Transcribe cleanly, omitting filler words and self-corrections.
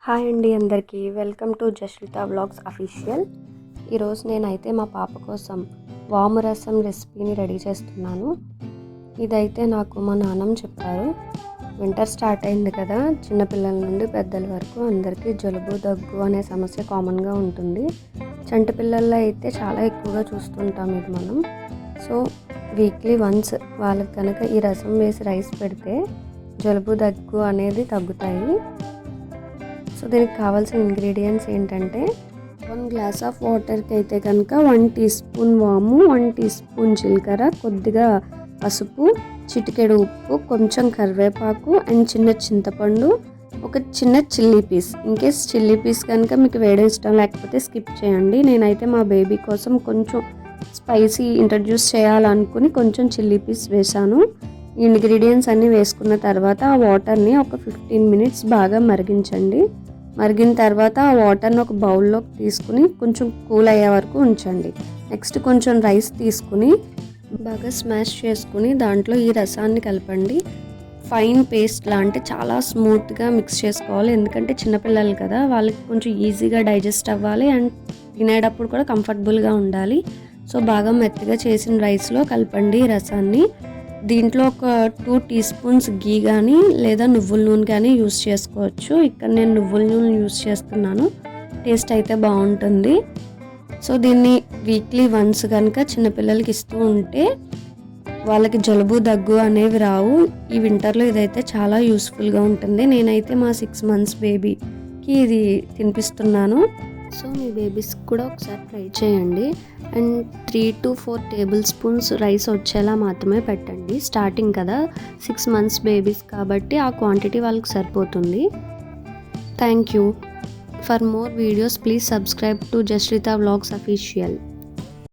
Hi అండి అందరికీ welcome to Jashritha vlogs official. ఈరోజు నేనైతే మా పాప కోసం వాము రసం రెసిపీని రెడీ చేస్తున్నాను. ఇదైతే నాకు మా నాన్నమ్మ చెప్పారు. వింటర్ స్టార్ట్ అయింది కదా, చిన్నపిల్లల నుండి పెద్దల వరకు అందరికీ జలుబు దగ్గు అనే సమస్య కామన్గా ఉంటుంది. చంటి పిల్లల్లో అయితే చాలా ఎక్కువగా చూస్తుంటాం ఇది మనం. సో వీక్లీ వన్స్ వాళ్ళకి కనుక ఈ రసం వేసి రైస్ పెడితే జలుబు దగ్గు అనేది తగ్గుతాయి. సో దీనికి కావాల్సిన ఇంగ్రీడియంట్స్ ఏంటంటే 1 గ్లాస్ ఆఫ్ వాటర్కి అయితే కనుక 1 టీ స్పూన్ వాము, 1 టీ స్పూన్ జీలకర్ర, కొద్దిగా పసుపు, చిటికెడు ఉప్పు, కొంచెం కరివేపాకు అండ్ చిన్న చింతపండు, ఒక చిన్న chilli piece. In case chilli piece కనుక మీకు వేయడం ఇష్టం లేకపోతే స్కిప్ చేయండి. నేనైతే మా బేబీ కోసం కొంచెం స్పైసీ ఇంట్రడ్యూస్ చేయాలనుకుని కొంచెం చిల్లీ పీస్ వేసాను. ఈ ఇంగ్రీడియంట్స్ అన్నీ వేసుకున్న తర్వాత ఆ వాటర్ని ఒక 15 మినిట్స్ బాగా మరిగించండి. మరిగిన తర్వాత ఆ వాటర్ని ఒక బౌల్లోకి తీసుకుని కొంచెం కూల్ అయ్యే వరకు ఉంచండి. నెక్స్ట్ కొంచెం రైస్ తీసుకుని బాగా స్మాష్ చేసుకుని దాంట్లో ఈ రసాన్ని కలపండి. ఫైన్ పేస్ట్ లాంటి చాలా స్మూత్గా మిక్స్ చేసుకోవాలి. ఎందుకంటే చిన్నపిల్లలు కదా, వాళ్ళకి కొంచెం ఈజీగా డైజెస్ట్ అవ్వాలి అండ్ తినేటప్పుడు కూడా కంఫర్టబుల్గా ఉండాలి. సో బాగా మెత్తగా చేసిన రైస్లో కలపండి ఈ రసాన్ని. దీంట్లో ఒక 2 టీ స్పూన్స్ గీ కానీ లేదా నువ్వుల నూనె కానీ యూస్ చేసుకోవచ్చు. ఇక్కడ నేను నువ్వుల నూనె యూస్ చేస్తున్నాను. టేస్ట్ అయితే బాగుంటుంది. సో దీన్ని వీక్లీ వన్స్ కనుక చిన్నపిల్లలకి ఇస్తూ ఉంటే వాళ్ళకి జలుబు దగ్గు అనేవి రావు. ఈ వింటర్లో ఇదైతే చాలా యూస్ఫుల్గా ఉంటుంది. నేనైతే మా 6 months బేబీకి ఇది తినిపిస్తున్నాను. సో మీ బేబీస్కి కూడా ఒకసారి ట్రై చేయండి. And 3 to 4 table spoons rice వచ్చేలా మాత్రమే పెట్టండి. స్టార్టింగ్ కదా, 6 months బేబీస్ కాబట్టి ఆ క్వాంటిటీ వాళ్ళకి సరిపోతుంది. Thank you. For more videos please subscribe to Jashritha vlogs official.